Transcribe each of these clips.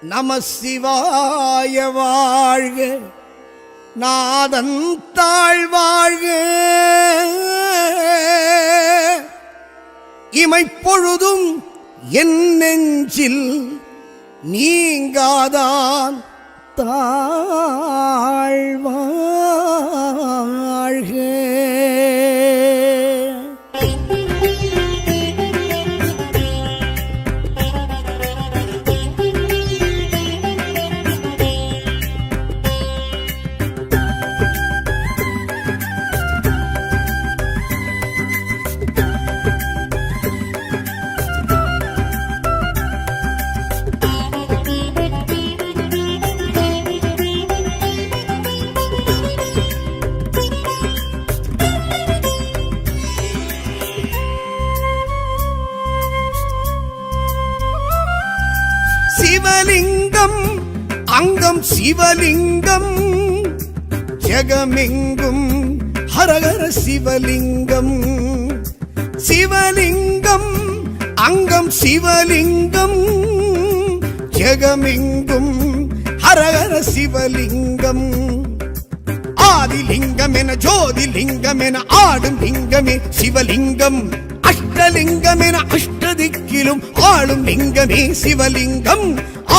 நம சிவாய வாழ்க, நாதன் தாழ்வாழ்க. இமைப்பொழுதும் என் நெஞ்சில் நீங்காதான் தாழ்வாழ்க. சிவலிங்கம் அங்கம் சிவலிங்கம், ஜெகமெங்கும் ஹரஹர சிவலிங்கம். சிவலிங்கம் அங்கம் சிவலிங்கம், ஜெகமெங்கும் ஹரஹர சிவலிங்கம். ஆதிலிங்கம் என ஜோதிலிங்கம் என ஆடும் லிங்கமே சிவலிங்கம். அஷ்டலிங்கம் என அஷ்டதிக்கிலும் ஆளும் லிங்கமே சிவலிங்கம்.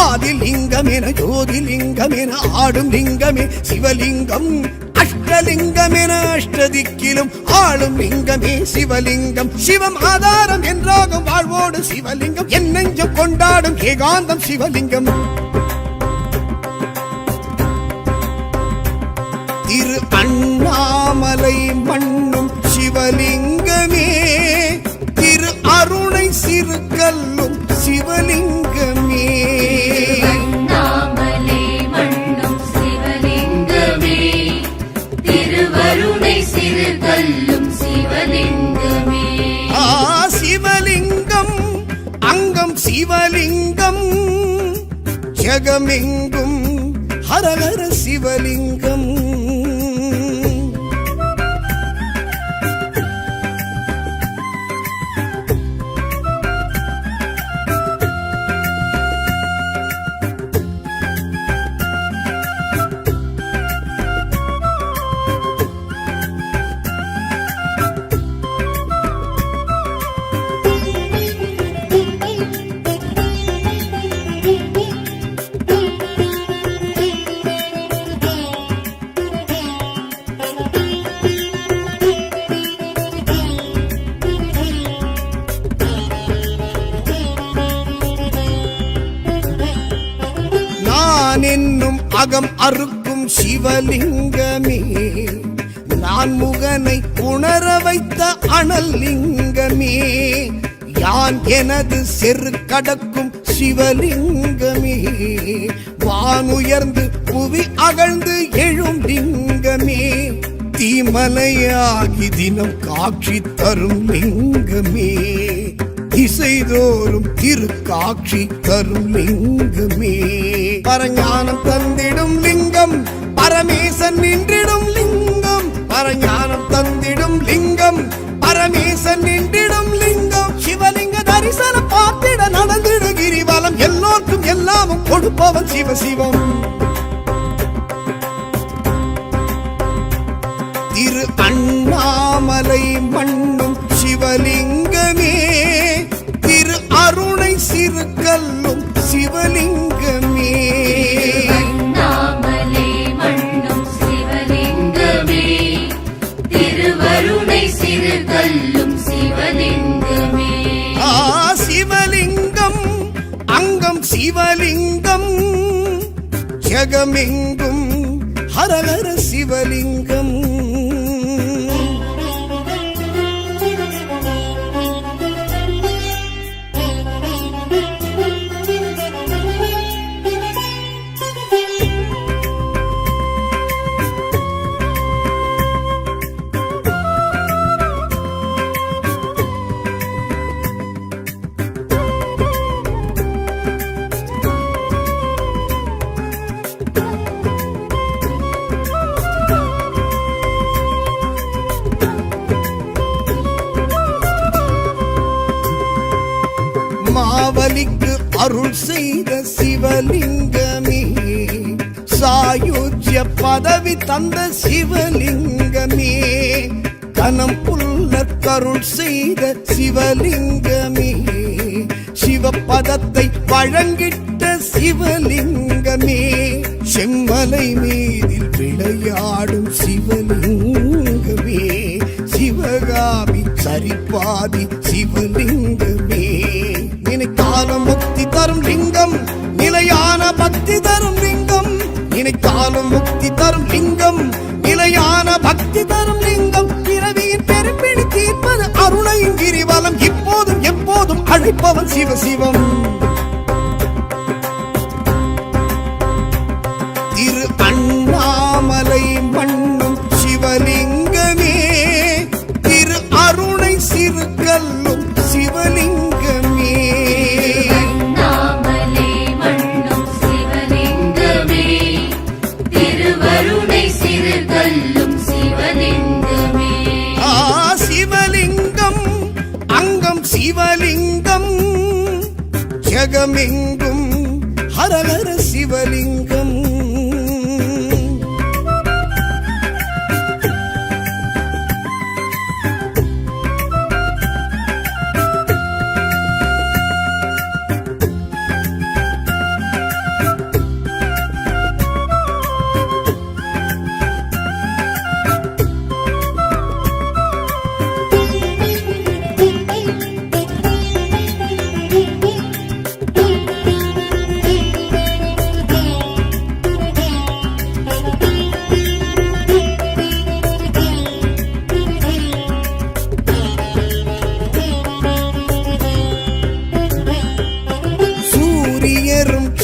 ஆதிலிங்கம் என ஜோதிலிங்கம் என ஆடும் லிங்கமே சிவலிங்கம். அஷ்டலிங்கம் என அஷ்டதிக்கிலும் ஆளும் லிங்கமே சிவலிங்கம். சிவம் ஆதாரம் என்றாகும் வாழ்வோடு சிவலிங்கம், என் நெஞ்சம் கொண்டாடும் ஏகாந்தம் சிவலிங்கம். திரு அண்ணாமலை மண்ணும் சிவலிங்கமே, திரு அருணை சிறுகல்லும் சிவலிங்கமே. அண்ணாமலை மண்ணும் சிவலிங்கமே, திருவருணை சிறுகல்லும் சிவலிங்கமே. சிவலிங்கம் அங்கம் சிவலிங்கம், ஜெகமெங்கும் ஹரஹர சிவலிங்கம். என்னும் அகம் அறுக்கும் சிவலிங்கமே, நான் முகனை உணர வைத்த அனல் லிங்கமே. யான் எனது செரு கடக்கும் சிவலிங்கமே, வானுயர்ந்து புவி அகழ்ந்து எழும் லிங்கமே. தீமலையாகி தினம் காட்சி தரும் லிங்கமே, திசைதோறும் திரு காட்சி தரும் லிங்கமே. பரஞானம் தந்திடும் லிங்கம், பரமேசன் நின்றிடும் லிங்கம். பரஞானம் தந்திடும் லிங்கம், பரமேசன் நின்றிடும் லிங்கம். சிவலிங்க தரிசனம் பார்த்திட நடந்திடு கிரிவலம், எல்லோருக்கும் எல்லாமும் கொடுப்பவன் சிவசிவம். திரு அண்ணாமலை மண்ணும் சிவலிங்கமே, திரு அருணை சிறுகல்லும் சிவலிங்கமே. அண்ணாமலை மண்ணும் சிவலிங்கமே, திருவருணை சிறுகல்லும் சிவலிங்கமே. சிவலிங்கம் அங்கம் சிவலிங்கம், ஜெகமெங்கும் ஹரஹர சிவலிங்கம். சிவலிங்கமே சாயுஜ்ய பதவி தந்த சிவலிங்கமே கனம் புல்ல கருள் செய்த சிவலிங்கமே சிவபதத்தை வழங்கிட்ட சிவலிங்கமே செம்மலை மீதில் விளையாடும் சிவலிங்கமே சிவகாமி சரிபாதி சிவலிங்கமே நினைத்தாலும் முக்தி தரும் லிங்கம் நிலையான பக்தி தரும் லிங்கம் நினைத்தாலும் முக்தி தரும் லிங்கம் நிலையான பக்தி தரும் லிங்கம் பிறவியின் பெரும்பிடி தீர்ப்பது அருணையின் கிரிவலம் இப்போதும் எப்போதும் அழைப்பவன் சிவசிவம் திரு அண்ணாமலை மண்ணும் சிவலிங்கமே திரு அருணை சிறுகல்லும் சிவலிங்கமே அண்ணாமலை மண்ணும் சிவலிங்கமே திருவருணை சிறுகல்லும் சிவலிங்கமே சிவலிங்கம் அங்கம் சிவலிங்கம் ஜெகமெங்கும் ஹரஹர சிவலிங்கம்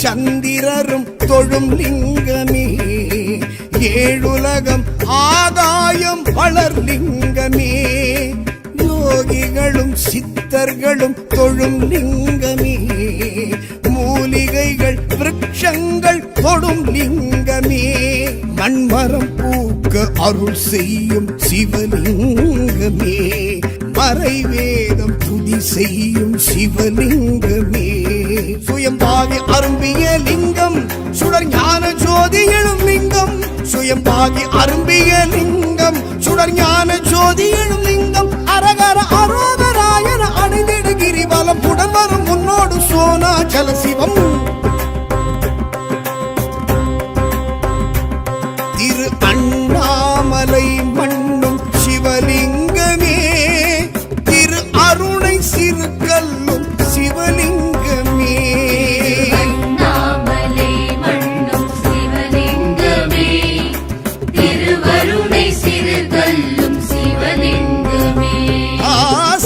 சந்திரரும் தொழும் லிங்கமே ஏழுலகம் ஆகாயம் வளர் லிங்கமே யோகிகளும் சித்தர்களும் தொழும் லிங்கமே மூலிகைகள் விருட்சங்கள் தொடும் லிங்கமே மண்மரம் பூக்க அருள் செய்யும் சிவலிங்கமே மறைவேதம் துதி செய்யும் சிவலிங்கமே சுயம்பாகி அரும்பிய லிங்கம் சுடர் ஞான ஜோதி எழும் லிங்கம் சுயம்பாகி அரும்பிய லிங்கம் சுடர் ஞான ஜோதி எழும் லிங்கம் அரகர அரோகராயன அணிந்திடு கிரிவலம் புடம்பரும் முன்னோடு சோனாச்சல சிவம் திரு அண்ணாமலை மண்ணும் சிவலிங்கமே திரு அருணை சிறுகல்லும் சிவலிங்கமே அண்ணாமலை மண்ணும் சிவலிங்கமே திருவருணை சிறுகல்லும் சிவலிங்கமே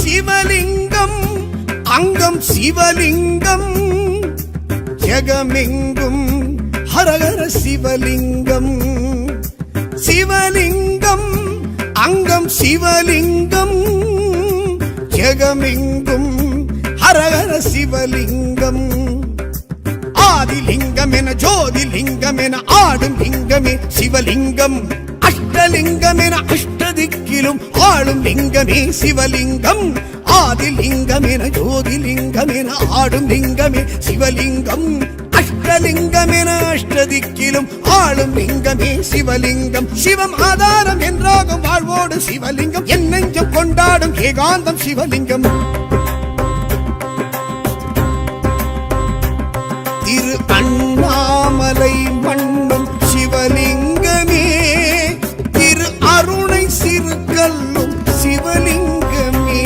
சிவலிங்கம் அங்கம் சிவலிங்கம் ஜெகமெங்கும் ஹரஹர சிவலிங்கம் சிவலிங்கம் அங்கம் சிவலிங்கம் ஜெகமெங்கும் ஹரஹர சிவலிங்கம் ஆதிலிங்கம் என ஜோதிலிங்கம் என ஆடும் லிங்கமே சிவலிங்கம் அஷ்டலிங்கம் என அஷ்டதிக்கிலும் ஆளும் லிங்கமே சிவலிங்கம் ஆதிலிங்கம் என ஜோதிலிங்கம் என ஆடும் லிங்கமே சிவலிங்கம் அஷ்டலிங்கம் என அஷ்டதிக்கிலும் ஆளும் லிங்கமே சிவலிங்கம் சிவம் ஆதாரம் என்றாகும் வாழ்வோடு சிவலிங்கம் என் நெஞ்சம் கொண்டாடும் ஏகாந்தம் சிவலிங்கம் திரு அண்ணாமலை மண்ணும் சிவலிங்கமே திரு அருணை சிறுகல்லும் சிவலிங்கமே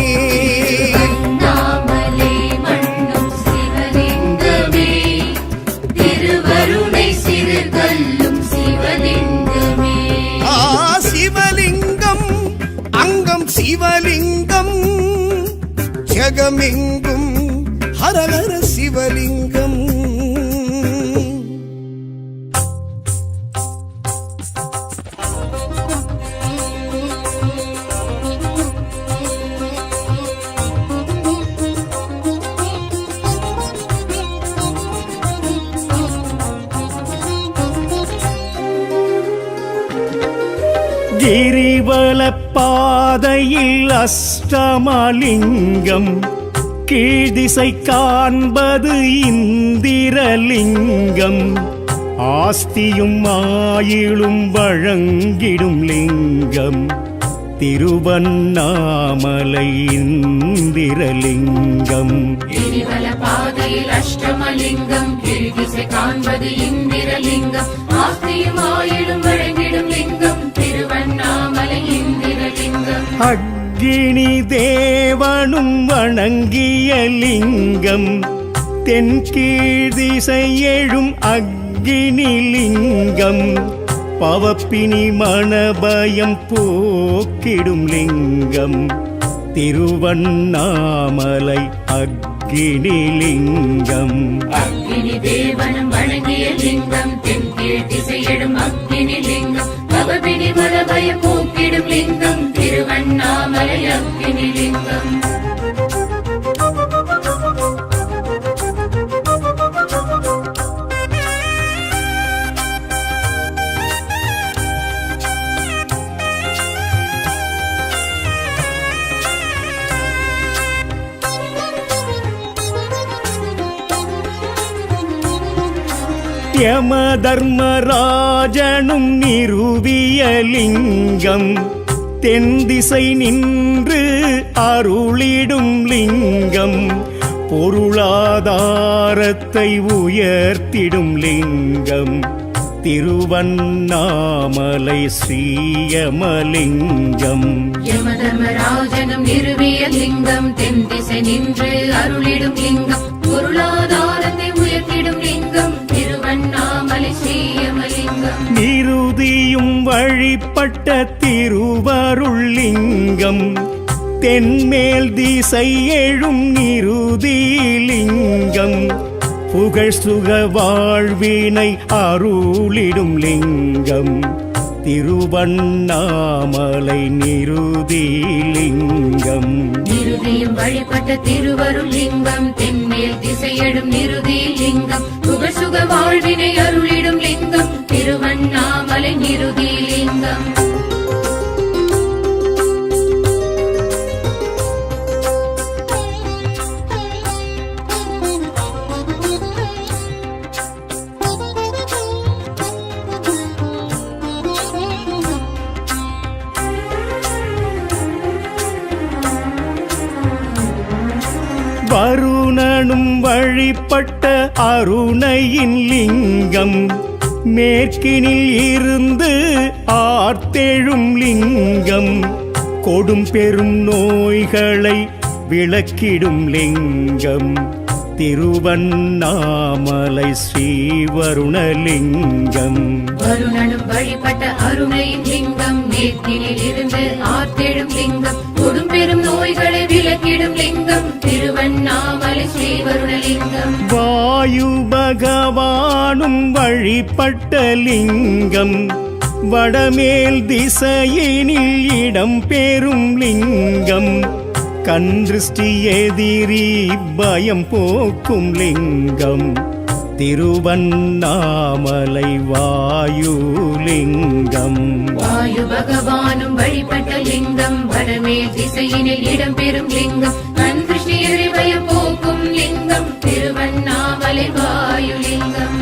அண்ணாமலை மண்ணும் சிவலிங்கமே திருவருணை சிறுகல்லும் சிவலிங்கமே சிவலிங்கம் அங்கம் சிவலிங்கம் ஜெகமெங்கும் ஹரஹர சிவலிங்கம் கிரிவல பாதையில் அஷ்டமலிங்கம் கீழ்திசை காண்பது இந்திரலிங்கம் ஆஸ்தியும் ஆயிலும் வழங்கிடும் லிங்கம் திருவண்ணாமலை இந்திரலிங்கம் கிரிவல பாதையில் அஷ்டமலிங்கம் கிரிதிசை காண்பது இந்திரலிங்கம் ஆஸ்தியும் ஆயிலும் வழங்கிடும் லிங்கம் திருவண்ணாமலை இந்திரலிங்கம் அக்கினி தேவனும் வணங்கிய லிங்கம் தென்கீழ்திசை எழும் அக்கினி லிங்கம் பவப்பினி மணபயம் போக்கிடும் லிங்கம் திருவண்ணாமலை அக்கினி லிங்கம் அக்கினி தேவனும் வணங்கிய லிங்கம் தென்கீழ் திசையிடும் அக்கினி லிங்கம் பவபினி மனபய போக்கிடும் லிங்கம் திருவண்ணாமலை அக்கினி லிங்கம் யம தர்மராஜனும் நிறுவிய லிங்கம் தென்திசை நின்று அருளிடும் லிங்கம் பொருளாதாரத்தை உயர்த்திடும் லிங்கம் திருவண்ணாமலை ஸ்ரீயமலிங்கம் யமதர்மராஜனும் நிறுவிய லிங்கம் தென்திசை நின்று அருளிடும் லிங்கம் பொருளாதாரத்தை உயர்த்திடும் லிங்கம் திருவண்ணாமலை ஸ்ரீயமலிங்கம் நிருதியும் வழிபட்ட திருவருள் லிங்கம் தென்மேல் திசை எழும் நிருதி லிங்கம் புகழ் சுக வாழ்வினை அருளிடும் லிங்கம் திருவண்ணாமலை நிருதி லிங்கம் நிருதியும் வழிபட்ட திருவருள் லிங்கம் தென்மேல் திசையிடும் நிருதி லிங்கம் புகழ் சுக வாழ்வினை அருளிடும் லிங்கம் திருவண்ணாமலை நிருதி லிங்கம் வருணனும் வழிபட்ட அருணையின் லிங்கம் மேற்கினில் இருந்து ஆர்த்தெழும் லிங்கம் கொடும் பெரும் நோய்களை விளக்கிடும் லிங்கம் திருவண்ணாமலை ஸ்ரீவருணலிங்கம் வருணனும் வழிபட்ட அருணையின் லிங்கம் மேற்கினில் இருந்து ஆர்த்தெழும் லிங்கம் கொடும் பெரும் நோய்களை விலக்கிடும் லிங்கம் திருவண்ணாமலை ஸ்ரீவருணலிங்கம் வாயு பகவானும் வழிபட்ட லிங்கம் வடமேல் திசையினில் இடம் பெறும் லிங்கம் கண்திருஷ்டி எதிரி பயம் போக்கும் லிங்கம் திருவண்ணாமலை வாயுலிங்கம் வாயு பகவானும் வழிபட்ட லிங்கம் வடமேல் திசையினில் இடம்பெறும் லிங்கம் கண் திருஷ்டி எதிரி பயம் போக்கும் லிங்கம் திருவண்ணாமலை வாயுலிங்கம்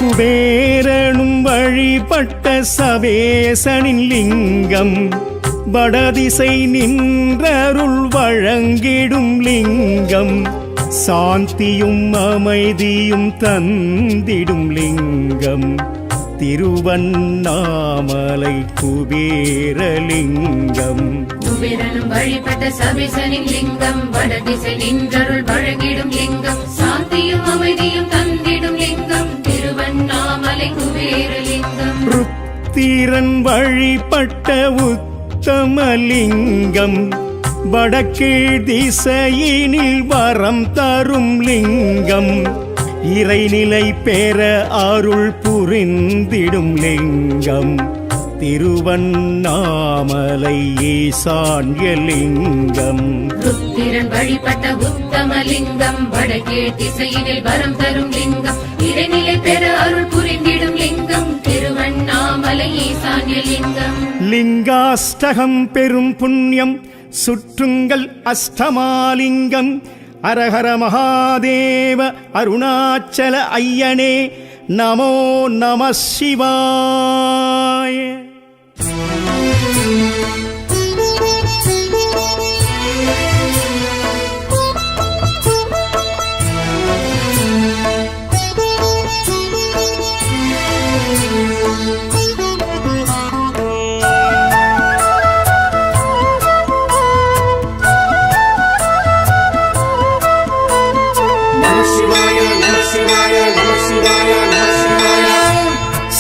குபேரனும் வழிபட்ட சவேசனின் லிங்கம் வடதிசை நின்றருள் வழங்கிடும் லிங்கம் சாந்தியும் அமைதியும் தந்திடும் லிங்கம் திருவண்ணாமலை குபேரலிங்கம் குபேரனும் வழிபட்ட சபேசனின் லிங்கம் வடதிசை நின்றருள் வழங்கிடும் லிங்கம் சாந்தியும் அமைதியும் தந்திடும் லிங்கம் திருவண்ணாமலை குபேரலிங்கம் ருத்திரன் வழிபட்ட உத்தமலிங்கம் வடக்கீழ் திசையினில் வரம் தரும் லிங்கம் இறைநிலை பெற அருள் புரிந்திடும் லிங்கம் திருவண்ணாமலை ஈசான்யலிங்கம் ருத்திரன் வழிபட்ட உத்தமலிங்கம் வடக்கே திசையினில் வரம் தரும் லிங்கம் இறைநிலை பெற அருள் புரிந்திடும் லிங்கம் திருவண்ணாமலை ஈசான்யலிங்கம் லிங்காஷ்டகம் பெரும் புண்ணியம் சுற்றுங்கள் அஷ்டமாலிங்கம் அரஹர மகாதேவ அருணாச்சல ஐயனே நமோ நம சிவாய.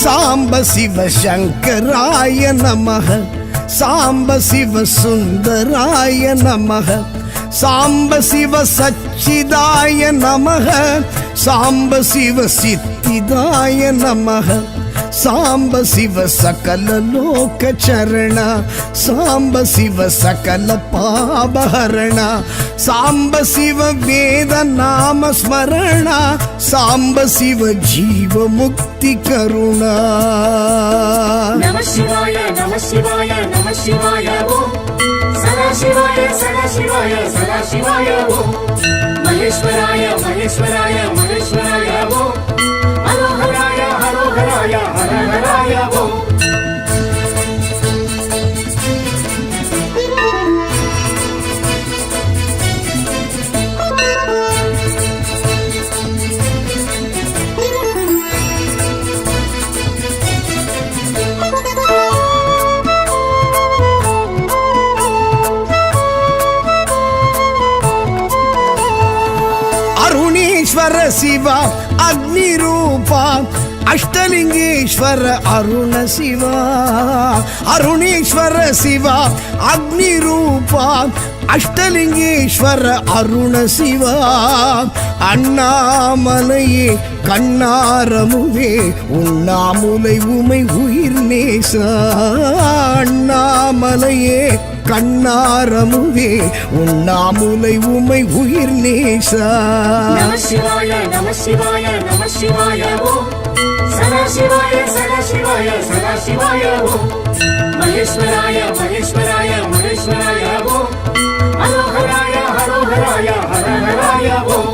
சாம்ப சிவ சங்கராய நமஹ சாம்ப சிவ சுந்தராய நமஹ சாம்ப சிவ சச்சிதாய நமஹ சாம்ப சிவ சித்திதாய நமஹ சாம்ப சிவ சகல லோக சரண சாம்ப சிவ சகல பாபஹரண சாம்ப சிவ வேத நாம ஸ்மரண சாம்ப சிவ ஜீவ முக்தி கருணா. நம சிவாய நம சிவாய நம சிவாய ஓம் சதா சிவாய சதா சிவாய சதா சிவாய ஓம் மகேஸ்வராய மகேஸ்வராய மகேஸ்வராய ஓம் ஹரோஹராய ஹரோஹராய ஹரஹராய ஓம். ಅರುಣೇಶ್ವರ ಶಿವ ಅಗ್ನಿ ರೂಪ ಅಷ್ಟಲಿಂಗೇಶ್ವರ ಅರುಣ ಶಿವ ಅರುಣೇಶ್ವರ ಶಿವ ಅಗ್ನಿ ರೂಪ அஷ்டலிங்கேஸ்வர அருண சிவா அண்ணாமலையே கண்ணாரமுவே உண்ணாமுலை உமை உயிர் நேசா அண்ணாமலையே கண்ணாரமுவே உண்ணாமுலை உமை உயிர் நேசா. நம சிவாய நம சிவாய நம சிவாய ஓம் சதா சிவாய சதா சிவாய சதா சிவாய ஓம் மகேஸ்வராய மகேஸ்வராய மகேஸ்வராய ஓம் ஹரோஹராய ஹரோஹராய ஹரஹராய ஓம்.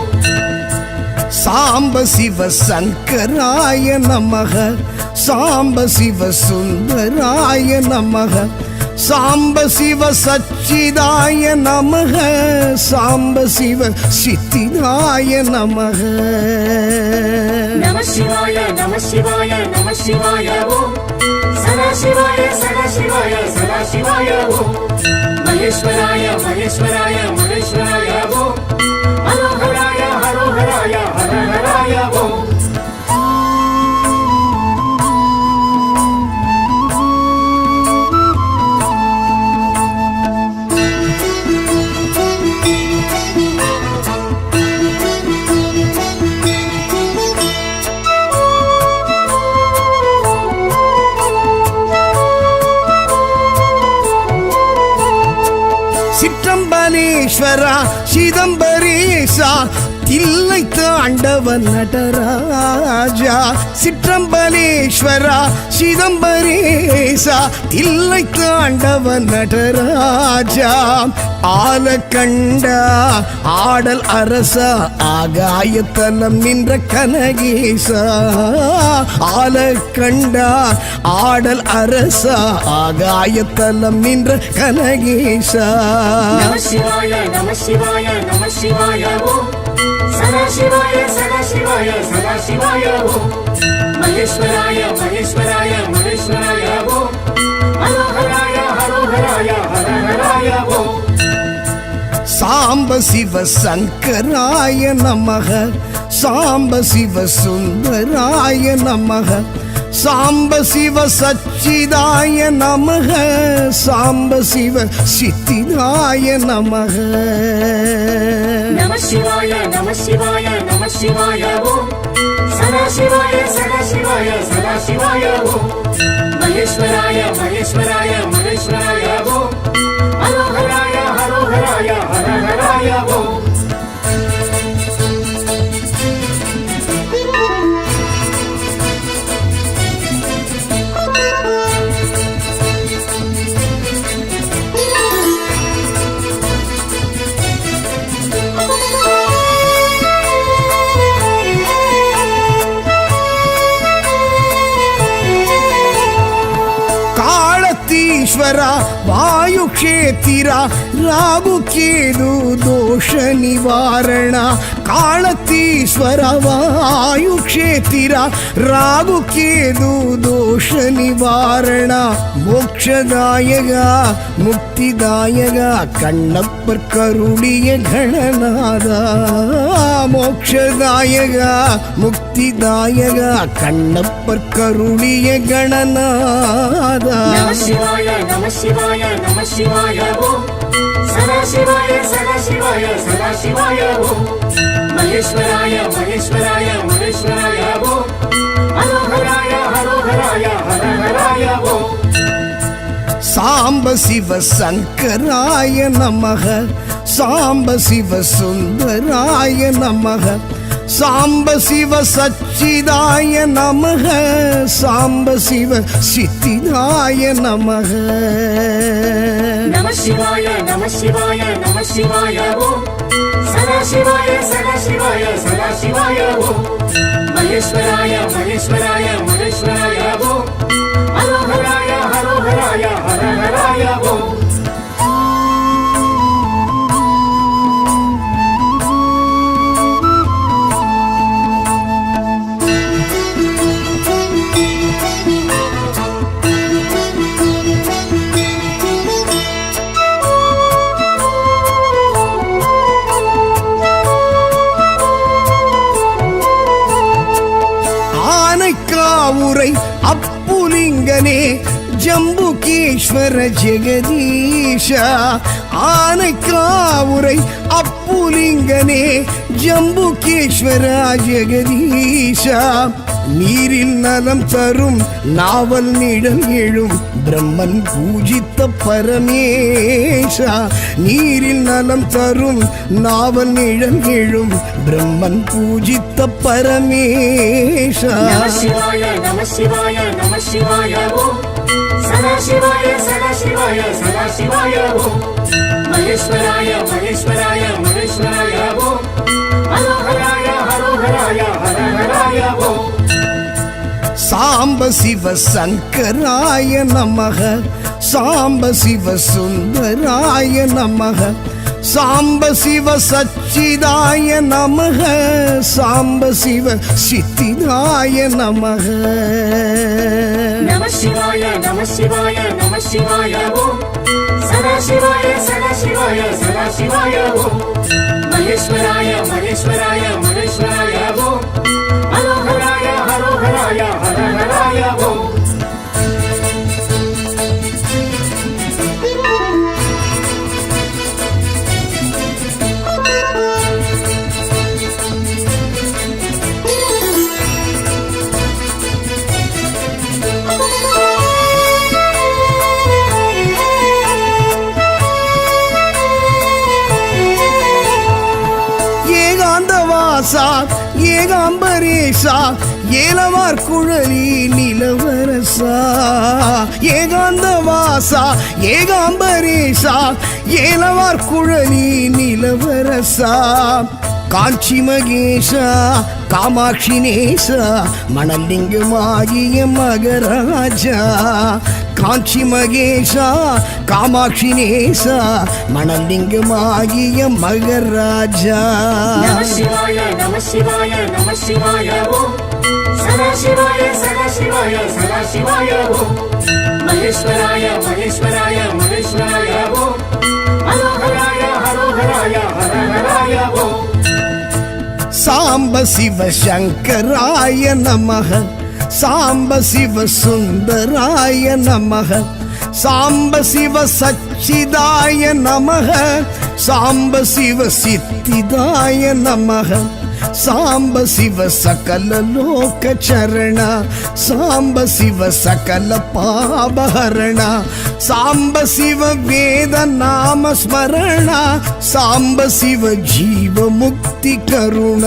சாம்ப சிவ சங்கராய நமக சாம்ப சிவ சுந்தராய நமக சாம்ப சிவ சச்சிதாய நமக சாம்ப சிவ சித்திதாய நமக. நம சிவாய நம சிவாய நம சிவாய ஓம் சதா சிவாய சதா சிவாய சதா சிவாய ஓம் மகேஸ்வராய மகேஸ்வராய மகேஸ்வராய ஓம் ஹரோஹராய ஹரோஹராய ஹரஹராய ஓம். சிற்றம்பலேஸ்வரா சிதம்பரேசா தில்லை தாண்டவன் நடராஜா சிற்றம்பலேஸ்வரா சிதம்பரேசா தில்லை தாண்டவன் நடராஜா ஆலக்கண்டா ஆடல் அரசா ஆகாயத்தலம் நின்ற கனகேசா ஆலக்கண்டா ஆடல் அரசா ஆகாயத்தலம் நின்ற கனகேசா. நம சிவாய நம சிவாய நம சிவாய ஓம் சதா சிவாய சதா சிவாய சதா சிவாய ஓம் மகேஸ்வராய மகேஸ்வராய மகேஸ்வராய ஓம் ஹரோஹராய ஹரோஹராய ஹரஹராய ஓம். சாம்ப சிவ சங்கராய நமக சாம்ப சிவ சுந்தராய நமக சாம்ப சிவ சச்சிதாய நமக சாம்ப சிவ சித்திதாய நமக. நம சிவாய நம சிவாய நம சிவாய ஓம் சதா சிவாய சதா சிவாய சதா சிவாய ஓம் மகேஸ்வராய மகேஸ்வராய மகேஸ்வராய ஓம் ஹரோஹராய ஹரோஹராய ஹரஹராய ஓம் ಕಾಳತೀಶ್ವರ ವಾಯುಕ್ಷೇತ್ರ ರಾಗು ಕೇದು ದೋಷ ನಿವಾರಣ ಕಾಳತೀಶ್ವರ ವಾಯುಕ್ಷೇತ್ರ ರಾಗು ಕೇದು ದೋಷ ನಿವಾರಣ ಮೋಕ್ಷದಾಯಕ ಮುಕ್ತಿದಾಯಕ ಕಣ್ಣಪ್ಪರ್ ಕರುಳಿಯ ಗಣನಾದ ಮೋಕ್ಷದಾಯಕ ಮುಕ್ತಿದಾಯಕ ಕಣ್ಣಪ್ಪರ್ ಕರುಳಿಯ ಗಣನಾದ நம சிவாய நம சிவாய நம சிவாய ஓம் சதாசிவாய சதாசிவாய சதாசிவாய ஓம் மகேஸ்வராய மகேஸ்வராய மகேஸ்வராய ஓம் ஹரோஹராய ஹரோஹராய ஹரஹராய ஓம் சாம்ப சிவ சங்கராய நமக சாம்ப சிவ சுந்தராய நமக சாம்ப சிவ சச்சிதாய நமக சாம்ப சிவ சித்திதாய நமக நம சிவாய நம சிவாய நம சிவாய ஓம் சதாசிவாய சதாசிவாய சதாசிவாய ஓம் மகேஸ்வராய மகேஸ்வராய மகேஸ்வராய ஓம் ஹரோஹராய ஹரோஹராய ஹரஹராய ஓம் ஆனைக்காவுரை அப்புலிங்கனே ஜம்புகேஸ்வர ஜெகதீஷ ஆனைக்காவுரை அப்புலிங்கனே ஜம்புகேஸ்வர ஜெகதீஷ நீரில் நலம் தரும் நாவல் நிழல் எழும் பிரம்மன் பூஜித்த பரமேஷா நீரில் நலம் தரும் நாவல் நிழல் எழும் பிரம்மன் பூஜித்த பரமேஷா நம சிவாய நம சிவாய நம சிவாய ஓம் சதாசிவாய சதாசிவாய சதாசிவாய ஓம் மகேஸ்வராய மகேஸ்வராய மகேஸ்வராய ஓம் ஹரோஹராய ஹரோஹராய ஹரஹராய ஓம் சாம்ப சிவ சங்கராய நமக சாம்ப சிவ சுந்தராய நமக சாம்ப சிவ சச்சிதாய நமக சாம்ப சிவ சித்திதாய நமக நம சிவாய நம சிவாய நம சிவாய ஓம் சதாசிவாய சதாசிவாய சதாசிவாய ஓம் மகேஸ்வராய மகேஸ்வராய மகேஸ்வராய ஓம் ஹரோஹராய ஹரோஹராய ஹரஹராய ஓம் ஏகாந்தவாசா ஏகாம்பரேசா ஏலவார் குழலி நிலவரசா ஏகாந்தவாசா ஏகாம்பரேசா ஏலவார் குழலி நிலவரசா காஞ்சி மகேஷா காமாட்சி நேசா மணலிங்கமாகிய மகராஜா காஞ்சி மகேஷா காமாட்சி நேசா மணலிங்கமாகிய மகராஜா நம சிவாய நம சிவாய நம சிவாய ஓம் சதாசிவாய சதாசிவாய சதாசிவாய ஓம் மகேஸ்வராய மகேஸ்வராய மகேஸ்வராய ஓம் ஹரோஹராய ஹரோஹராய ஹரஹராய ஓம் சாம்ப சிவ சங்கராய நமக சாம்ப சிவ சுந்தராய நமக சாம்ப சிவ சச்சிதாய நமக சாம்ப சிவ சித்திதாய நமக ಸಾಂಬ ಶಿವ ಸಕಲ ಲೋಕ ಚರಣ ಸಾಂಬ ಶಿವ ಸಕಲ ಪಾಪಹರಣ ಸಾಂಬ ಶಿವ ವೇದ ನಾಮ ಸ್ಮರಣ ಸಾಂಬ ಶಿವ ಜೀವ ಮುಕ್ತಿ ಕರುಣ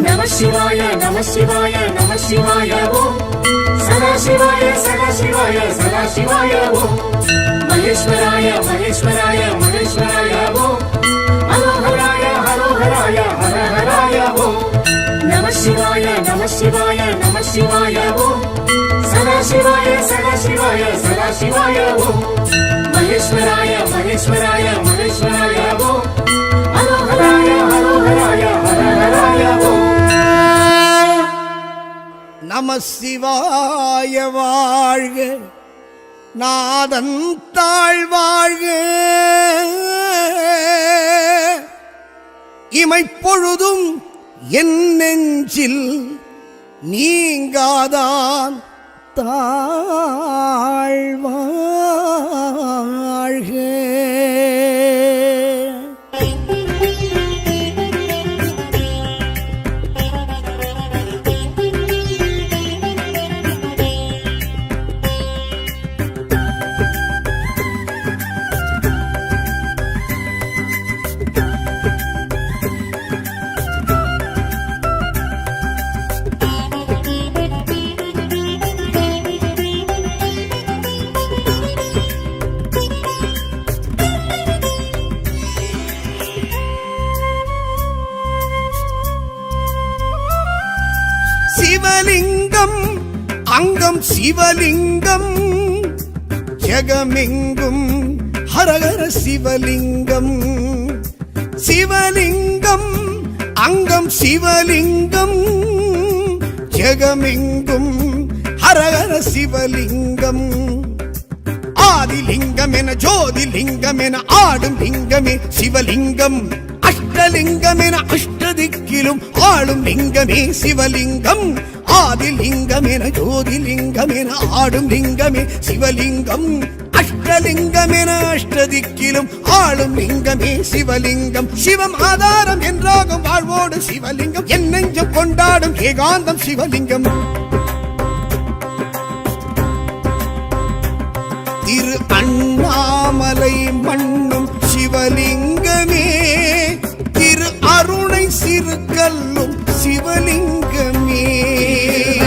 ನಮ ಶಿವಾಯ ನಮ ಶಿವಾಯ ನಮ ಶಿವಾಯ ಓಂ ಸದಾ ಶಿವಾಯ ಸದಾ ಶಿವಾಯ ಸದಾ ಶಿವಾಯ ಓಂ ಮಹೇಶ್ವರಾಯ ಮಹೇಶ್ವರಾಯ ಮಹೇಶ್ವರಾಯ ಓಂ ಹರೋಹರಾಯ ಹರೋಹರಾಯ ಹರ ಹರಾಯ ಓಂ ನಮ ಶಿವಾಯ ನಮ ಶಿವಾಯ ನಮ ಶಿವಾಯ ಓಂ ಸದಾ ಶಿವಾಯ ಸದಾ ಶಿವಾಯ ಸದಾ ಶಿವಾಯ ಓಂ ಮಹೇಶ್ವರಾಯ ಮಹೇಶ್ವರಾಯ ಮಹೇಶ್ವರಾಯ ಓಂ ಹರೋಹರಾಯ ಹರೋಹರಾಯ ಹರ ಹರಾಯ ಓಂ நம சிவாய வாழ்க நாதன் தாழ்வாழ்க இமைப்பொழுதும் என் நெஞ்சில் நீங்காதான் தாழ்வாழ்க. சிவலிங்கம் அங்கம் சிவலிங்கம் ஜெகமெங்கும் ஹரஹர சிவலிங்கம் சிவலிங்கம் அங்கம் சிவலிங்கம் ஜெகமெங்கும் ஹரஹர சிவலிங்கம் ஆதிலிங்கம் என ஜோதிலிங்கம் என ஆடும் லிங்கமே சிவலிங்கம் அஷ்டலிங்கம் என அஷ்டதிக்கிலும் ஆளும் லிங்கமே சிவலிங்கம் ஆதிலிங்கம் என ஜோதிலிங்கம் என ஆடும் லிங்கமே சிவலிங்கம் அஷ்டலிங்கம் என அஷ்டதிக்கிலும் ஆளும் லிங்கமே சிவலிங்கம் சிவம் ஆதாரம் என்றாகும் வாழ்வோடு சிவலிங்கம் என் நெஞ்சம் கொண்டாடும் ஏகாந்தம் சிவலிங்கம் திரு அண்ணாமலை மண்ணும் சிவலிங்கமே திரு அருணை சிறுகல்லும் சிவலிங்கமே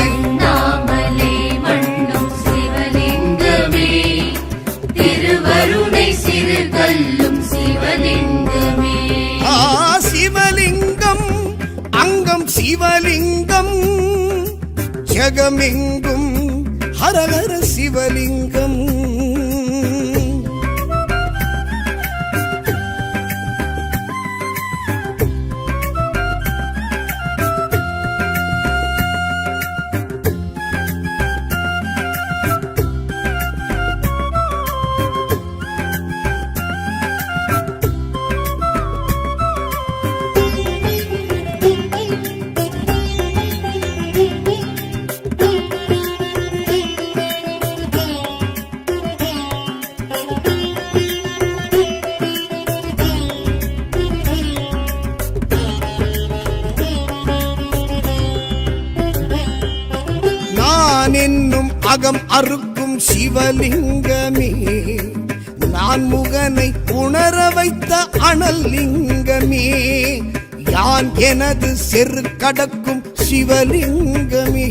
அண்ணாமலை மண்ணும் சிவலிங்கமே திருவருணை சிறுகல்லும் சிவலிங்கமே சிவலிங்கம் அங்கம் சிவலிங்கம் ஜெகமெங்கும் ஹரஹர சிவலிங்கம் என்னும் அகம் அறுக்கும் சிவலிங்கமே நான் முகனை உணர வைத்த அனல் லிங்கமே யான் எனது செரு கடக்கும் சிவலிங்கமே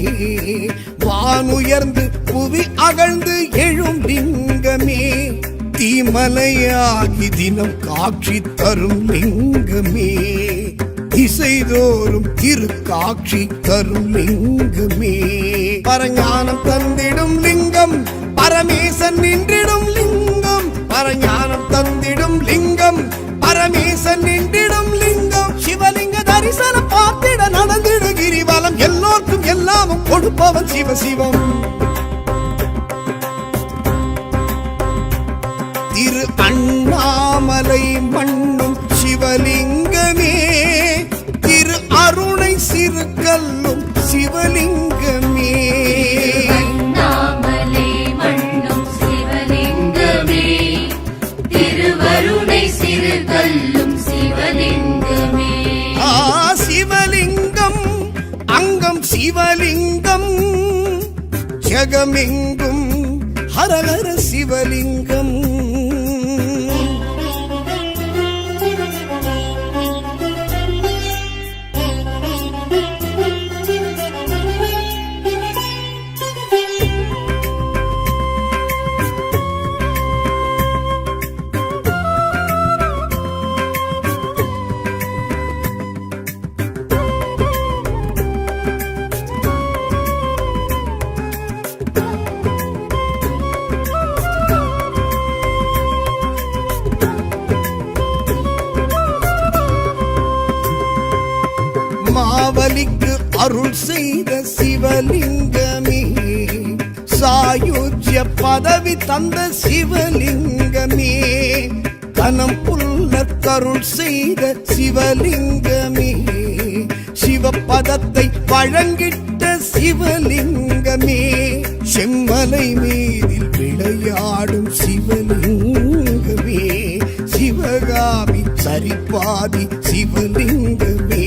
வானுயர்ந்து புவி அகழ்ந்து எழும் லிங்கமே தீமலையாகி தினம் காட்சி தரும் லிங்கமே திசைதோறும் திருக்காட்சி தரும் லிங்கமே பரஞானம் தந்திடும் லிங்கம் பரமேசன் நின்றிடும் லிங்கம் பரஞானம் தந்திடும் லிங்கம் பரமேசன் நின்றிடும் லிங்கம் சிவலிங்க தரிசனம் பார்த்திட நடந்திடு கிரிவலம் எல்லோருக்கும் எல்லாமும் கொடுப்பவன் சிவசிவம் திரு அண்ணாமலை மண்ணும் சிவலிங்கமே திரு அருணை சிறுகல்லும் சிவலிங்கமே அண்ணாமலை மண்ணும் சிவலிங்கமே திருவருணை சிறுகல்லும் சிவலிங்கமே சிவலிங்கம் ஜெகமெங்கும் ஹரஹர சிவலிங்கம். மாவலிக்கு அருள் செய்த சிவலிங்கமே, சாயுஜ்ய பதவி தந்த சிவலிங்கமே, கனம் புல்ல கருள் செய்த சிவலிங்கமே, சிவபதத்தை வழங்கிட்ட சிவலிங்கமே, செம்மலை மீதில் விளையாடும் சிவலிங்கமே, சிவகாமி சரிபாதி சிவலிங்கமே,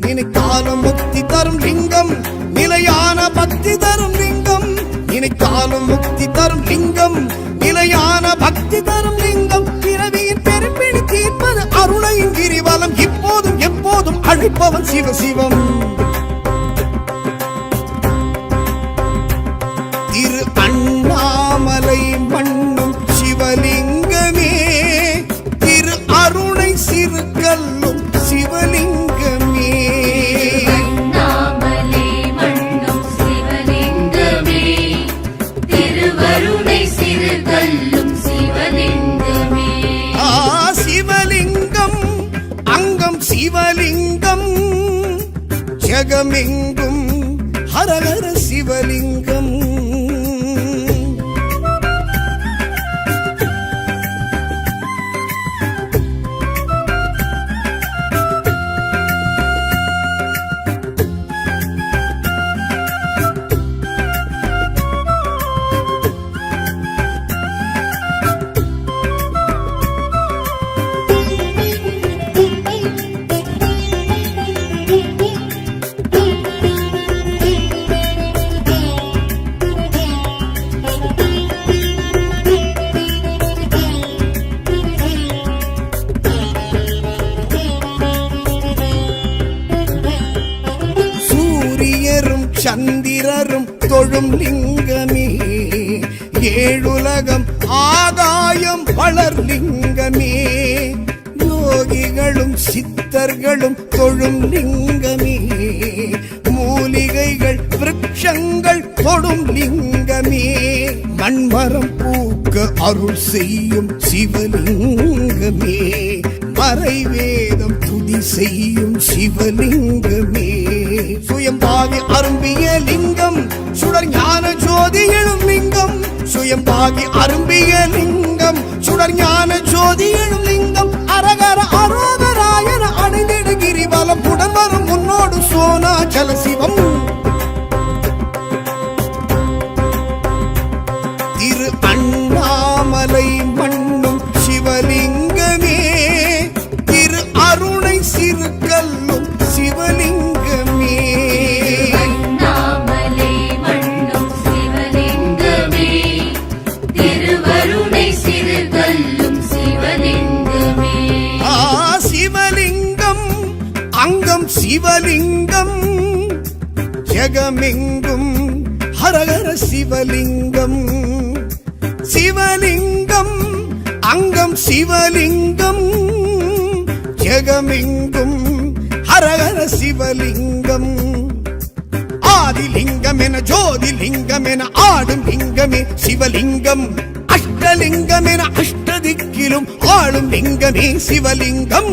நினைத்தாலும் முக்தி தரும் லிங்கம், நிலையான பக்தி தரும் லிங்கம், நினைத்தாலும் முக்தி தரும் லிங்கம், நிலையான பக்தி தரும் லிங்கம், பிறவியின் பெரும்பிடி தீர்ப்பது அருணையின் கிரிவலம், இப்போதும் எப்போதும் அழைப்பவன் சிவசிவம். திரு அண்ணாமலை மண்ணும் சிவலிங்கமே, திரு அருணை சிறுகல்லும் சிவலிங்கமே, அண்ணாமலை மண்ணும் சிவலிங்கமே, திருவருணை சிறுகல்லும் சிவலிங்கமே. சிவலிங்கம் அங்கம் சிவலிங்கம் ஜெகமெங்கும் ஹரஹர சிவலிங்கம். சந்திரரும் தொழும் லிங்கமே, ஏழுலகம் ஆகாயம் வளர் லிங்கமே, யோகிகளும் சித்தர்களும் தொழும் லிங்கமே, மூலிகைகள் விருட்சங்கள் தொடும் லிங்கமே, மண்மரம் பூக்க அருள் செய்யும் சிவலிங்கமே, மறைவேதம் துதி செய்யும் சிவலிங்கமே, சுயம்பாகி அரும்பிய லிங்கம், சுடர் ஞான ஜோதி எழும் லிங்கம், சுயம்பாகி அரும்பிய லிங்கம், சுடர் ஞான ஜோதி எழும் லிங்கம், அரகர அரோகராயன அடைந்திடு கிரிவலம், உடம்பரும் முன்னோடு சோனாச்சல சிவம். திரு அண்ணாமலை மண்ணும் சிவலிங்கமே, திரு அருணை சிறுகல்லும் சிவலிங்கமே, அண்ணாமலை மண்ணும் சிவலிங்கமே, திருவருணை சிறுகல்லும் சிவலிங்கமே. சிவலிங்கம் அங்கம் சிவலிங்கம் ஜெகமெங்கும் ஹரஹர சிவலிங்கம், சிவலிங்கம் அங்கம் சிவலிங்கம் ஜெகமெங்கும் ஹரஹர சிவலிங்கம், ஆதிலிங்கம் என ஜோதிலிங்கம் என ஆடும் லிங்கமே சிவலிங்கம், அஷ்டலிங்கம் என அஷ்டதிக்கிலும் ஆளும் லிங்கமே சிவலிங்கம்,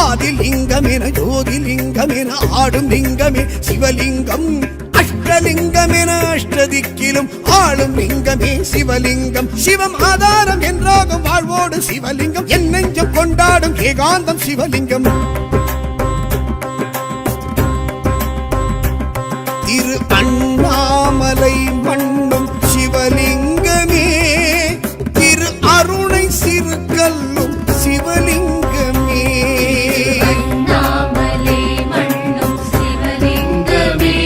ஆதிலிங்கம் என ஜோதிலிங்கம் என ஆடும் லிங்கமே சிவலிங்கம், அஷ்டலிங்கம் என அஷ்டதிக்கிலும் ஆளும் லிங்கமே சிவலிங்கம், சிவம் ஆதாரம் என்றாகும் வாழ்வோடு சிவலிங்கம், என் நெஞ்சம் கொண்டாடும் ஏகாந்தம் சிவலிங்கம். திரு அண்ணாமலை மண்ணும் சிவலிங்கமே, திரு அருணை சிறுகல்லும் சிவலிங்கமே, அண்ணாமலை மண்ணும் சிவலிங்கமே,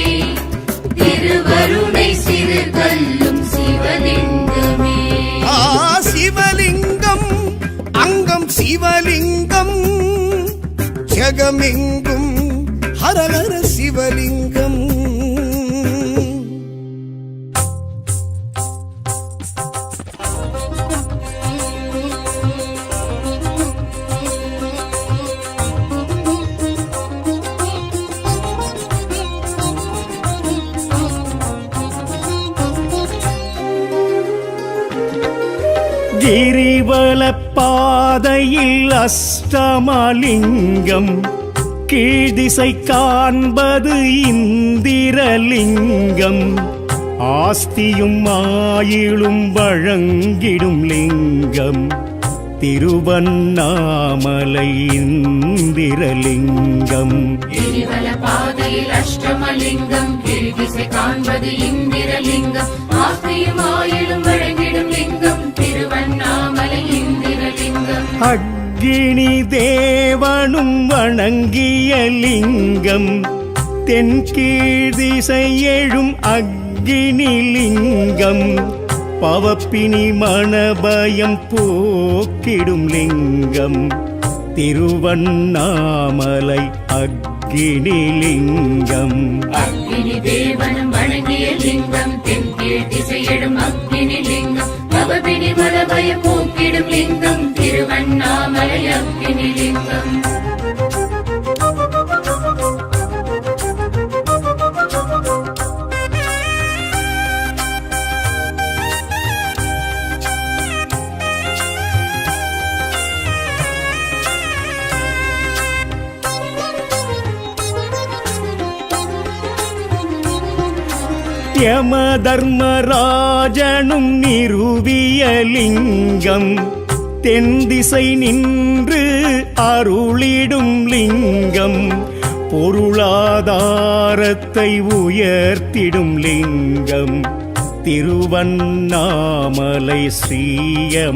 ஜகமெங்கும் ஹரஹர சிவலிங்கம். கிரிவல பாதையில் அஷ்டமலிங்கம், கீழ்திசை காண்பது இந்திரலிங்கம், ஆஸ்தியும் ஆயிலும் வழங்கிடும் லிங்கம், திருவண்ணாமலை இந்திரலிங்கம். கிரிவல பாதையில் அஷ்டமலிங்கம், கீழ்திசை காண்பது இந்திரலிங்கம், ஆஸ்தியும் ஆயிலும் வழங்கிடும் லிங்கம், திருவண்ணாமலை இந்திரலிங்கம். அக்கினி தேவனும் வணங்கிய லிங்கம், தென்கீழ்திசை எழும் அக்கினி லிங்கம், பவப்பினி மணபயம் போக்கிடும் லிங்கம், திருவண்ணாமலை அக்கினி லிங்கம். அக்கினி தேவனும் வணங்கிய லிங்கம், தென்கீழ் திசையிடும் அக்கினி லிங்கம், பவபினி மனபய போக்கிடும் லிங்கம், திருவண்ணாமலை அக்கினி லிங்கம். யம தர்மராஜனும் நிறுவிய லிங்கம், தென்திசை நின்று அருளிடும் லிங்கம், பொருளாதாரத்தை உயர்த்திடும் லிங்கம், திருவண்ணாமலை ஸ்ரீயமலிங்கம்.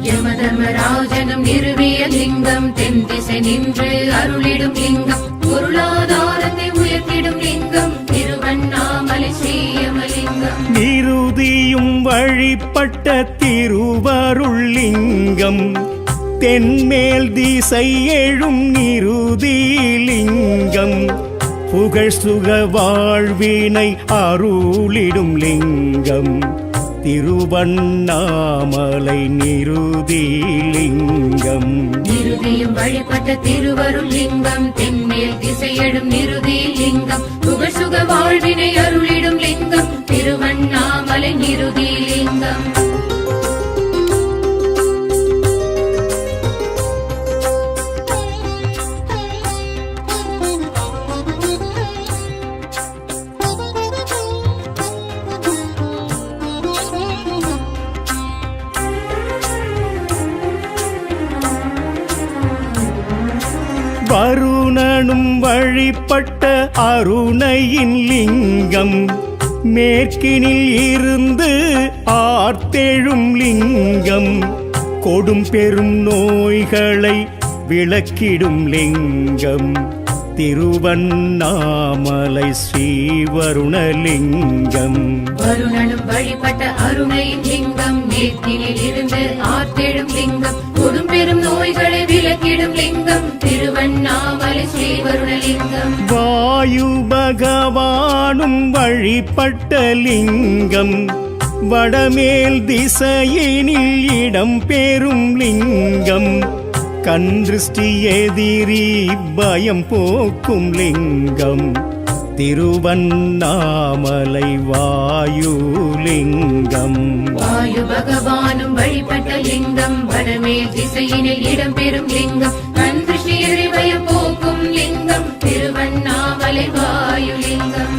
யமதர்மராஜனும் நிறுவிய லிங்கம், தென்திசை நின்று அருளிடும் லிங்கம், பொருளாதாரத்தை உயர்த்திடும் லிங்கம், திருவண்ணாமலை ஸ்ரீயமலிங்கம். நிருதியும் வழிபட்ட திருவருள் லிங்கம், தென்மேல் திசை எழும் நிருதி லிங்கம், புகழ் சுக வாழ்வினை அருளிடும் லிங்கம், திருவண்ணாமலை நிருதி லிங்கம். நிருதியும் வழிபட்ட திருவருள் லிங்கம், தென்மேல் திசையிடும் நிருதி லிங்கம், புகழ் சுக வாழ்வினை அருளிடும் லிங்கம், திருவண்ணாமலை நிருதி லிங்கம். வருணனும் வழிபட்ட அருணையின் லிங்கம், மேற்கினில் இருந்து ஆர்த்தெழும் லிங்கம், கொடும் பெரும் நோய்களை விளக்கிடும் லிங்கம், திருவண்ணாமலை ஸ்ரீவருணலிங்கம். வருணனும் வழிபட்ட அருணையின் லிங்கம், மேற்கினில் இருந்து ஆர்த்தெழும் லிங்கம், கொடும் பெரும் நோய்களை விலக்கிடும் லிங்கம், திருவண்ணாமலை ஸ்ரீவருணலிங்கம். வாயு பகவானும் வழிபட்ட லிங்கம், வடமேல் திசையினில் இடம் பெறும் லிங்கம், கண்திருஷ்டி எதிரி பயம் போக்கும் லிங்கம், திருவண்ணாமலை வாயுலிங்கம். வாயு பகவானும் வழிபட்ட லிங்கம், வடமேல் திசையினில் இடம்பெறும் லிங்கம், கண் திருஷ்டி எதிரி பயம் போக்கும் லிங்கம், திருவண்ணாமலை வாயுலிங்கம்.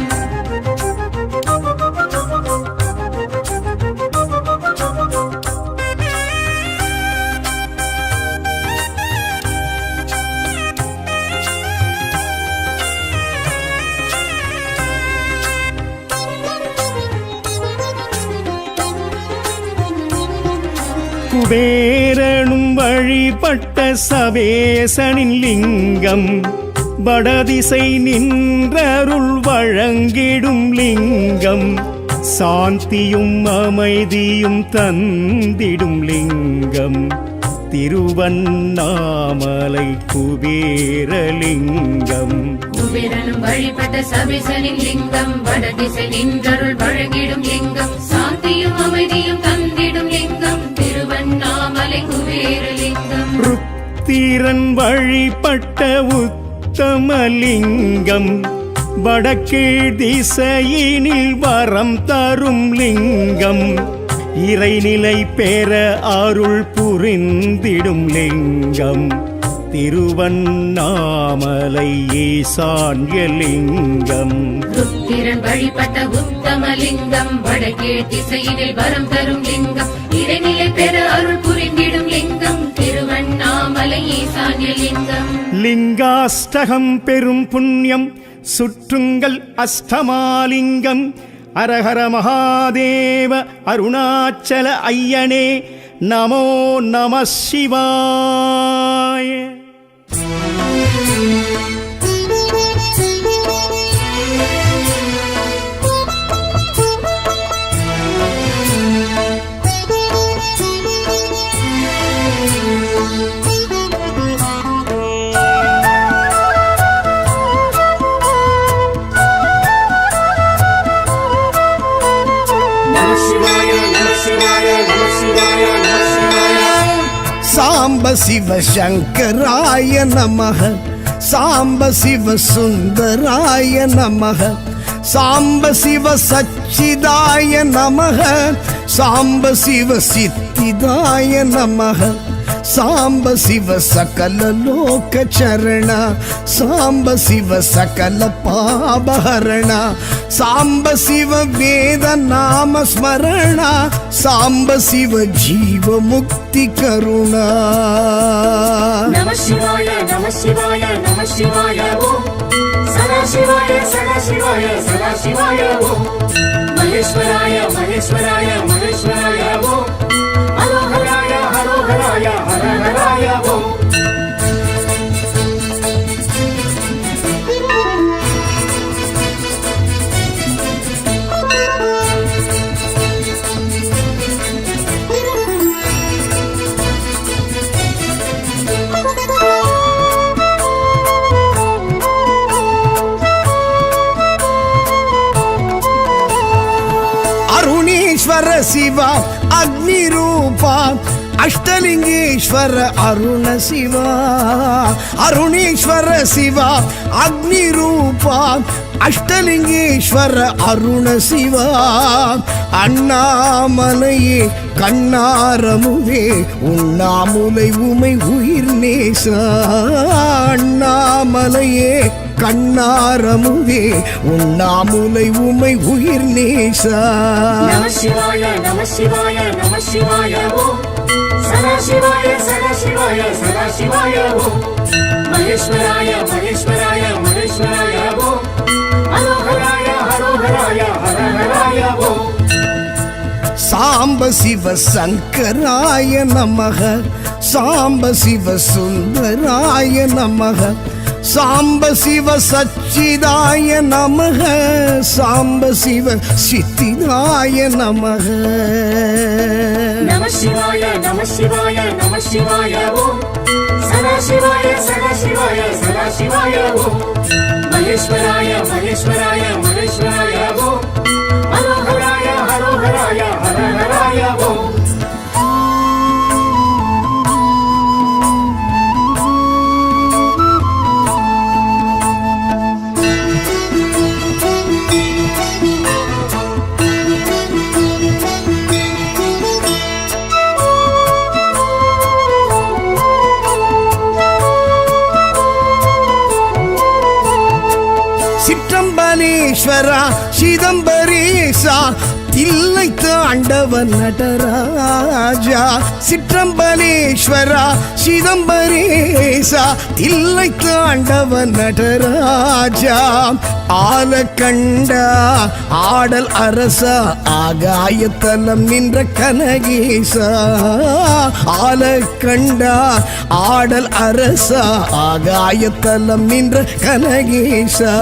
குபேரனும் வழிபட்ட சபேசனின் லிங்கம், வடதிசை நின்றருள் வழங்கிடும் லிங்கம், சாந்தியும் அமைதியும் தந்திடும் லிங்கம், திருவண்ணாமலை குபேரலிங்கம். குபேரனும் வழிபட்ட சபேசனின் லிங்கம், வடதிசை நின்றருள் வழங்கிடும் லிங்கம், சாந்தியும் அமைதியும் தந்திடும் லிங்கம், திருவண்ணாமலை குபேரலிங்கம். ருத்திரன் வழிபட்ட உத்தமலிங்கம், வடக்கீழ் திசையினில் வரம் தரும் லிங்கம், இறைநிலை பெற அருள் புரிந்திடும் லிங்கம், திருவண்ணாமலை ஈசான்யலிங்கம். ருத்திரன் வழிபட்ட உத்தமலிங்கம், வடகீழ் திசையினில் வரம் தரும் லிங்கம், இறைநிலை பெற அருள் புரிந்திடும் லிங்கம், திருவண்ணாமலை ஈசான்யலிங்கம். லிங்காஷ்டகம் பெரும் புண்ணியம் சுற்றுங்கள் அஷ்டமாலிங்கம், அரஹர மகாதேவ அருணாச்சல ஐயனே நமோ நம சிவாய. சாம்ப சிவ சங்கராய நமஹ, சாம்ப சிவ சுந்தராய நமஹ, சாம்ப சிவ சச்சிதாய நமஹ, சாம்ப சிவ சித்திதாய நமஹ, சாம்ப சிவ சகல லோக சரண, சாம்ப சிவ சகல பாபஹரண, சாம்ப சிவ வேத நாம ஸ்மரண, சாம்ப சிவ ஜீவ முக்தி கருணா. நம சிவாய நம சிவாய நம சிவாய ஓம், சதா சிவாய சதா சிவாய சதா சிவாய ஓம், மகேஸ்வராய மகேஸ்வராய மகேஸ்வராய ஓம், ஹரோஹராய ஹரோஹராய ஹரஹராய ஓம். ಅರುಣೇಶ್ವರ ಶಿವ ಅಗ್ನಿ ರೂಪ, ಅಷ್ಟಲಿಂಗೇಶ್ವರ ಅರುಣ ಶಿವ, ಅರುಣೇಶ್ವರ ಶಿವ ಅಗ್ನಿ ರೂಪ, அஷ்டலிங்கேஸ்வர அருண சிவா, அண்ணாமலையே கண்ணாரமுவே உண்ணாமுலை உமை உயிர் நேசா, அண்ணாமலையே கண்ணாரமுவே உண்ணாமுலை உமை உயிர் நேசா. நம சிவாய நம சிவாய நம சிவாய ஓம், சதா சிவாய சதா சிவாய சதா சிவாய ஓம், மகேஸ்வராய மகேஸ்வராய மகேஸ்வராய ஓம், ஹரோஹராய ஹரோஹராய ஹரஹராய ஓம். சாம்ப சிவ சங்கராய நமஹ, சாம்ப சிவ சுந்தராய நமஹ, சாம்ப சிவ சச்சிதாய நமஹ, சாம்ப சிவ சித்திதாய நமஹ. நம சிவாய நம சிவாய நம சிவாய ஓம், சதா சிவாய சதா சிவாய சதா சிவாய ஓம், மகேஸ்வராய மகேஸ்வராய மகேஸ்வராய ஓம், ஹரோஹராய ஹரோஹராய ஹரஹராய ஓம். சிற்றம்பலேஸ்வரா சிதம்பரேசா தில்லை தாண்டவன் நடராஜா, சிற்றம்பலேஸ்வரா சிதம்பரேசா தில்லை தாண்டவன் நடராஜா, ஆலக்கண்டா ஆடல் அரசா ஆகாயத்தலம் நின்ற கனகேசா, ஆலக்கண்டா ஆடல் அரசா ஆகாயத்தலம் நின்ற கனகேசா.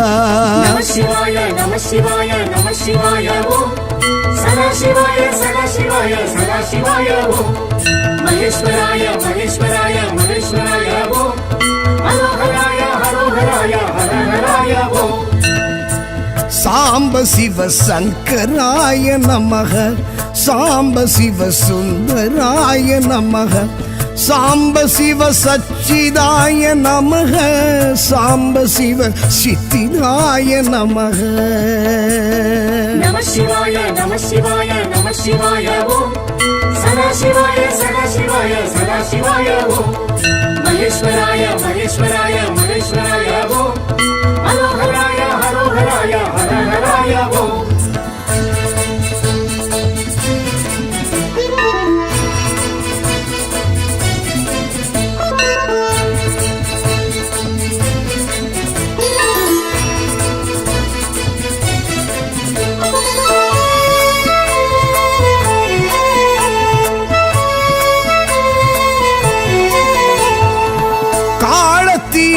நம சிவாய நம சிவாய நம சிவாய ஓம், சதா சிவாய சதா சிவாய சதா சிவாய ஓம், மகேஸ்வராய மகேஸ்வராய மகேஸ்வராய ஓம் ஹரோஹராய ஹரோஹராய ஹரஹராய ஓம் சாம்ப சிவ சங்கராய நமக சாம்ப சிவ சுந்தராய நமக சாம்ப சிவ சச்சிதாய நமக சாம்ப சிவ சித்திதாய நமக நம சிவாய நம சிவாய நம சிவாய ஓம் சதாசிவாய சதாசிவாய சதாசிவாய ஓம் மகேஸ்வராய மகேஸ்வராய மகேஸ்வராய ஓம் ஹரோஹராய ஹரோஹராய ஹரஹராய ஓம்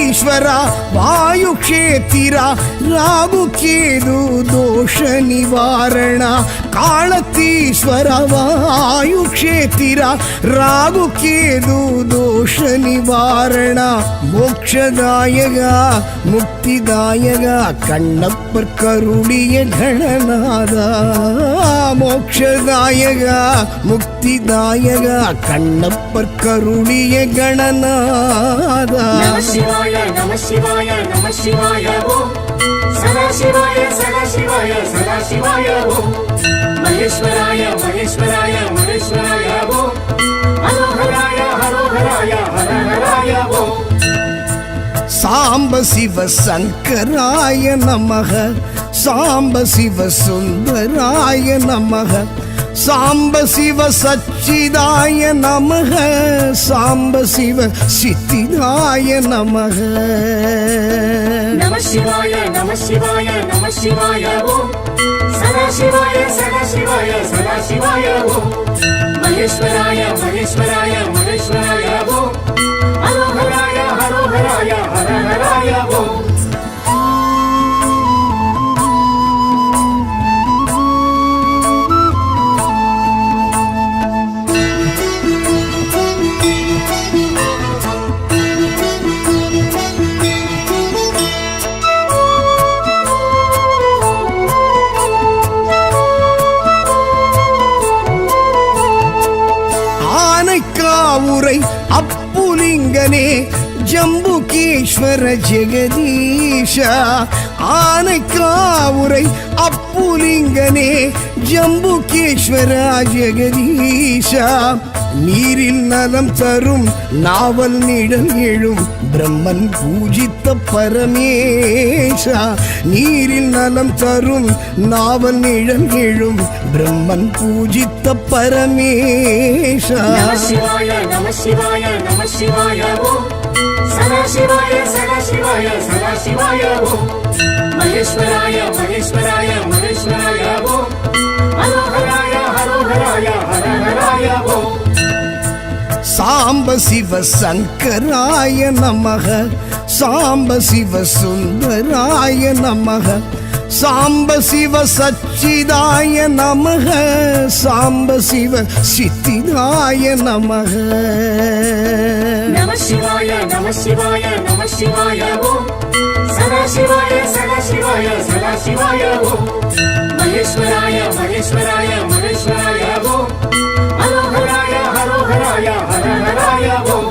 ईश्वरा वायु क्षेत्रा राहु केतु दोष निवारण कालतीश्वर वायु क्षेत्रा राहु केतु दोष निवारण मोक्षदायक मुक्तिदायक कण्णप्पर करुणिय गणनाथ मोक्षदायक मुक्तिदायक कण्णप्पर करुणिय गणनाथ नमः शिवाय ओम सदाशिवाय सदाशिवाय सदाशिवाय ओम महेश्वराय महेश्वराय महेश्वराय ओम हरोहराय हरोहराय हरहराय ओम साम्ब शिव शंकराय नमः साम्ब शिव सुंदराय नमः साम्ब शिव सच्चिदाय नमः साम्ब शिव सिद्धिदाय नमः नमः शिवाय नमः शिवाय ओम सदाशिवाय सदाशिवाय सदाशिवाय ओम महेश्वराय महेश्वराय महेश्वराय ओम हरोहराय हरोहराय हरहराय ओम उरै अप्पुलिंगने जम्बुकेश्वर जगदीश आनकावुरै अप्पुलिंगने जम्बुकेश्वर जगदीश நீரில் நலம் தரும் நாவல் நிழல் எழும் பிரம்மன் பூஜித்த பரமேஷா நீரில் நலம் தரும் நாவல் நிழல் எழும் பிரம்மன் பூஜித்த பரமேஷா நமः சிவாய ஓம் சதாசிவாய சதாசிவாய சதாசிவாய ஓம் மகேஸ்வராய மகேஸ்வராய மகேஸ்வராய ஓம் ஹரோஹராய ஹரோஹராய ஹரஹராய ஓம் साम्ब शिव शंकराय नमः साम्ब शिव सुंदराय नमः साम्ब शिव सच्चिदाय नमः साम्ब शिव सिद्धिदाय नमः नमः शिवाय नमः शिवाय ओम सदाशिवाय सदाशिवाय सदाशिवाय ओम महेश्वराय महेश्वराय महेश्वराय ओम हरोहराय हरोहराय हरहराय ओम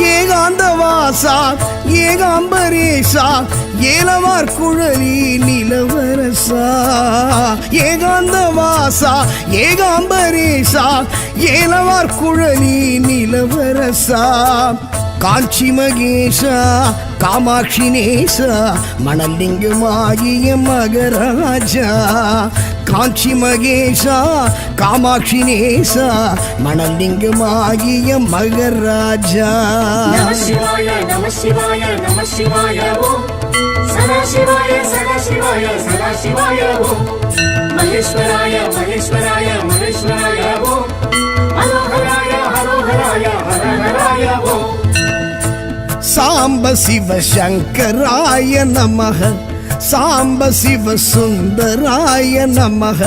ஏகாந்தவாசா ஏகாம்பரேசா ஏலவார் குழலி நிலவரசா ஏகாந்தவாசா ஏகாம்பரேசா ஏலவார் குழலி நிலவரசா காஞ்சி மகேஷா காமாட்சி நேசா மணலிங்கமாகிய மகராஜா காஞ்சி மகேஷா காமாட்சி நேசா மணலிங்கமாகிய மகராஜா நமः சிவாய ஓம் சதாசிவாய சதாசிவாய சதாசிவாய ஓம் மகேஸ்வராய மகேஸ்வராய மகேஸ்வராய ஓம் ஹரோஹராய ஹரோஹராய ஹரஹராய ஓம் சாம்ப சிவ சங்கராய நமஹ சாம்ப சிவ சுந்தராய நமஹ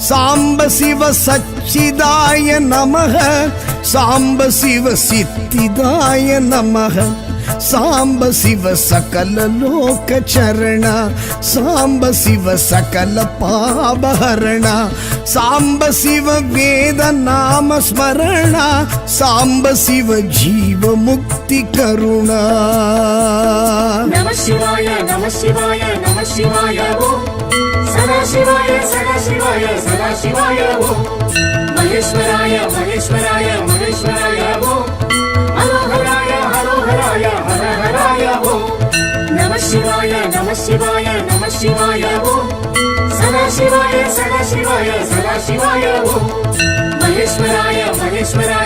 சாம்ப சிவ சச்சிதாய நமஹ சாம்ப சிவ சித்திதாய நமஹ சாம்ப சிவ சகல லோக சரண சாம்ப சிவ சகல பாபஹரண சாம்ப சிவ வேத நாம ஸ்மரண சாம்ப சிவ ஜீவ முக்தி கருணா நம சிவாய நம சிவாய நம சிவாய ஓம் சதாசிவாய சதாசிவாய சதாசிவாய ஓம் மகேஸ்வராய மகேஸ்வராய மகேஸ்வராய ஓம் ஹரோஹராய ஹரோஹராய ஹரஹராய ஓம் நம சிவாய நம சிவாய நம சிவாய ஓம் சதாசிவாய சதாசிவாய சதாசிவாய ஓம் மகேஸ்வராய மகேஸ்வராய